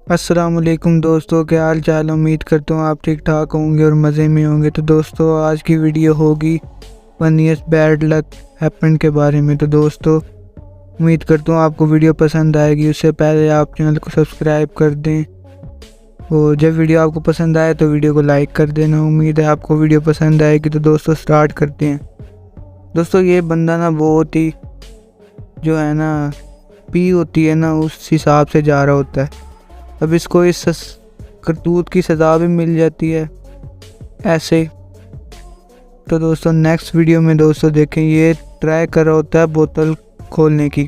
अस्सलाम वालेकुम दोस्तों, क्या हाल चाल। उम्मीद करता हूँ आप ठीक ठाक होंगे और मज़े में होंगे। तो दोस्तों आज की वीडियो होगी फनीएस्ट बैड लक हैपन के बारे में। तो दोस्तों उम्मीद करता हूँ आपको वीडियो पसंद आएगी। उससे पहले आप चैनल को सब्सक्राइब कर दें और जब वीडियो आपको पसंद आए तो वीडियो को लाइक कर देना। उम्मीद है आपको वीडियो पसंद आएगी। तो दोस्तों स्टार्ट करते हैं। दोस्तों ये बंदा ना बहुत ही जो है ना पी होती है ना उस हिसाब से जा रहा होता है। अब इसको इस करतूत की सज़ा भी मिल जाती है ऐसे। तो दोस्तों नेक्स्ट वीडियो में दोस्तों देखें, ये ट्राई कर रहा होता है बोतल खोलने की।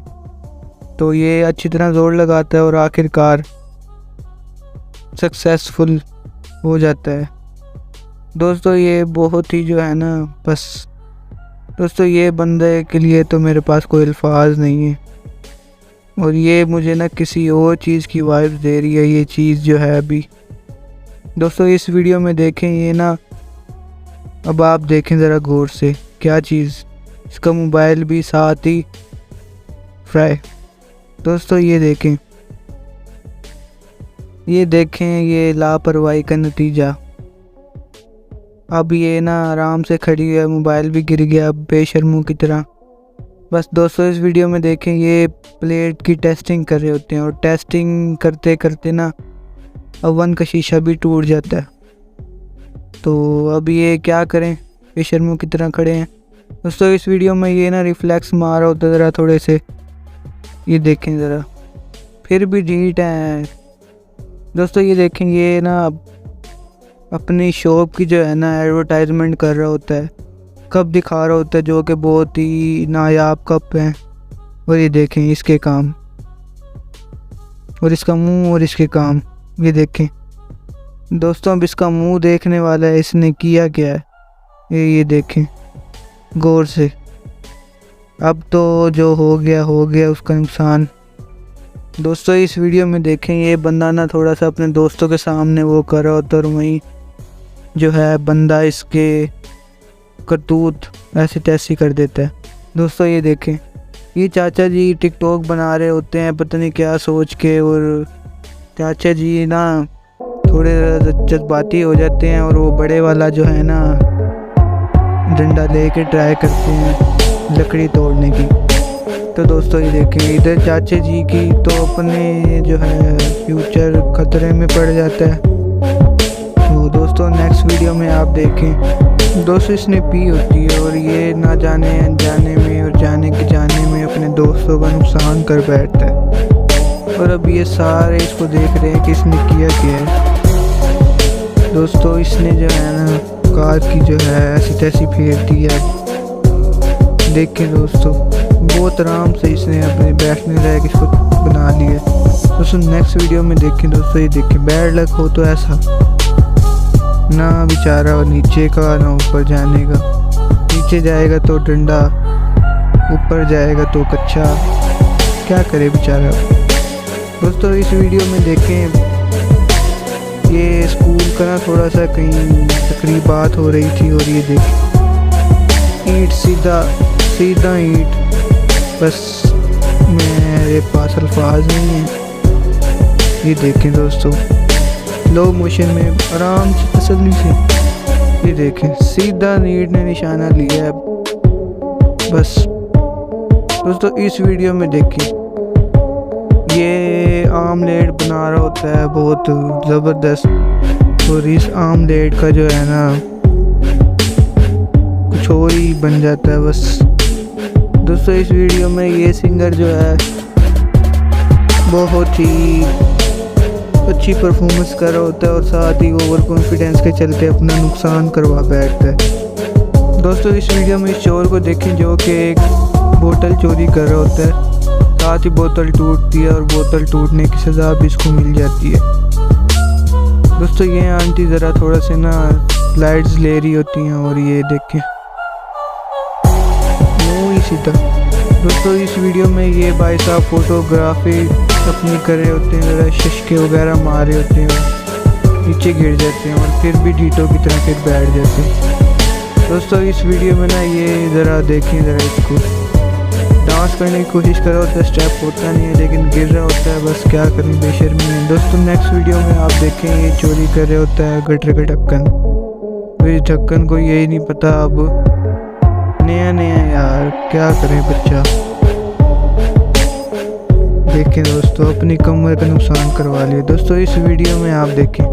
तो ये अच्छी तरह ज़ोर लगाता है और आखिरकार सक्सेसफुल हो जाता है। दोस्तों ये बहुत ही जो है ना बस दोस्तों ये बंदे के लिए तो मेरे पास कोई अल्फाज नहीं है और ये मुझे ना किसी और चीज़ की वाइब दे रही है ये चीज़ जो है अभी। दोस्तों इस वीडियो में देखें ये ना, अब आप देखें ज़रा गौर से क्या चीज़, इसका मोबाइल भी साथ ही फ्राई। दोस्तों ये देखें ये लापरवाही का नतीजा। अब ये ना आराम से खड़ी है, मोबाइल भी गिर गया बेशर्मों की तरह। बस दोस्तों इस वीडियो में देखें ये प्लेट की टेस्टिंग कर रहे होते हैं और टेस्टिंग करते करते ना ओवन का शीशा भी टूट जाता है। तो अब ये क्या करें, बेशर्मों की तरह खड़े हैं। दोस्तों इस वीडियो में ये ना रिफ्लेक्स मारा होता है ज़रा थोड़े से, ये देखें ज़रा, फिर भी ढीठ है। दोस्तों ये देखें ये ना अपनी शॉप की जो है ना एडवर्टाइजमेंट कर रहा होता है, कप दिखा रहा होता है जो कि बहुत ही नायाब कप हैं। और ये देखें इसके काम और इसका मुंह और इसके काम, ये देखें दोस्तों। अब इसका मुंह देखने वाला है, इसने किया क्या है ये देखें गौर से। अब तो जो हो गया उसका नुकसान। दोस्तों इस वीडियो में देखें ये बंदा ना थोड़ा सा अपने दोस्तों के सामने वो कर रहा होता है और वहीं जो है बंदा इसके करतूत ऐसी तैसी कर देता है। दोस्तों ये देखें ये चाचा जी टिकटॉक बना रहे होते हैं पता नहीं क्या सोच के, और चाचा जी ना थोड़े जज्बाती हो जाते हैं और वो बड़े वाला जो है ना डंडा लेके ट्राई करते हैं लकड़ी तोड़ने की। तो दोस्तों ये देखें इधर चाचा जी की तो अपने जो है फ्यूचर खतरे में पड़ जाता है। तो दोस्तों नेक्स्ट वीडियो में आप देखें दोस्तों इसने पी होती है और ये ना जाने अनजाने में और जाने के जाने में अपने दोस्तों का नुकसान कर बैठता है। और अब ये सारे इसको देख रहे हैं कि इसने किया क्या है। दोस्तों इसने जो है ना कार की जो है ऐसी तैसी फेर दी है। देखें दोस्तों बहुत आराम से इसने अपने बैठने लायक इसको बना लिया। दोस्तों नेक्स्ट वीडियो में देखें दोस्तों, ये देखें बैड लक हो तो ऐसा ना बेचारा नीचे का ना ऊपर जाने का, नीचे जाएगा तो डंडा, ऊपर जाएगा तो कच्चा, क्या करे बेचारा। दोस्तों इस वीडियो में देखें ये स्कूल का ना थोड़ा सा कहीं तकरीबात हो रही थी और ये देखें ईंट सीधा ईंट, बस मेरे पास अल्फाज नहीं है। ये देखें दोस्तों लो मोशन में आराम से तसल्ली से, ये देखें सीधा नीट ने निशाना लिया है बस। दोस्तों इस वीडियो में देखें ये आमलेट बना रहा होता है बहुत ज़बरदस्त और इस आमलेट का जो है ना कुछ और ही बन जाता है बस। दोस्तों इस वीडियो में ये सिंगर जो है बहुत ही अच्छी परफॉर्मेंस कर रहा होता है और साथ ही ओवर कॉन्फिडेंस के चलते अपना नुकसान करवा बैठता है। दोस्तों इस वीडियो में इस चोर को देखें जो कि एक बोतल चोरी कर रहा होता है, साथ ही बोतल टूटती है और बोतल टूटने की सज़ा भी इसको मिल जाती है। दोस्तों ये आंटी ज़रा थोड़ा से ना स्लाइड्स ले रही होती हैं और ये देखें मुँह ही सीधा। दोस्तों इस वीडियो में ये भाई साहब फोटोग्राफी अपनी कर रहे होते हैं, ज़रा शशके वगैरह मार रहे होते हैं, नीचे गिर जाते हैं और फिर भी ढीठों की तरह फिर बैठ जाते हैं। दोस्तों इस वीडियो में ना ये ज़रा देखें ज़रा इसको, डांस करने की कोशिश करो तो स्टेप होता नहीं है, लेकिन गिर रहा होता है। बस क्या करें, बेशर्मी है। दोस्तों नेक्स्ट वीडियो में आप देखें ये चोरी कर रहे होता है गटर का ढक्कन। तो इस ढक्कन को यही नहीं पता, अब नया नया यार, क्या करें बच्चा। देखें दोस्तों, अपनी कमर का नुकसान करवा लिया। दोस्तों इस वीडियो में आप देखें,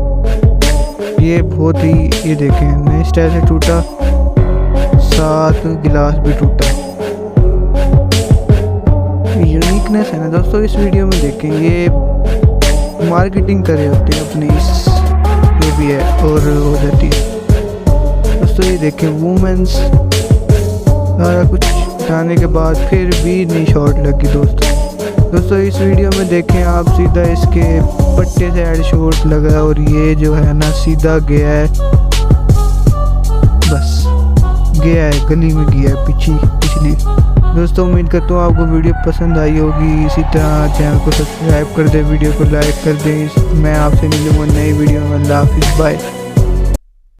ये बहुत ही, ये देखें नए स्टाइल से टूटा, साथ गिलास भी टूटा। यूनिकनेस है ना दोस्तों इस वीडियो में। देखें ये मार्केटिंग कर रहे होते हैं अपनी, इस ये भी है और हो जाती है। दोस्तों ये देखें वुमेन्स, सारा कुछ हटाने के बाद फिर भी नहीं शॉर्ट लगी। दोस्तों इस वीडियो में देखें आप, सीधा इसके पट्टे से हेड शॉट लगा और ये जो है ना सीधा गया है, बस गया है, गली में गया है पिछली। दोस्तों उम्मीद करता हूँ आपको वीडियो पसंद आई होगी। इसी तरह चैनल को सब्सक्राइब कर दे, वीडियो को लाइक कर दें। मैं आपसे मिलूँगा नई वीडियो में। अल्लाह हाफिज़, बाय।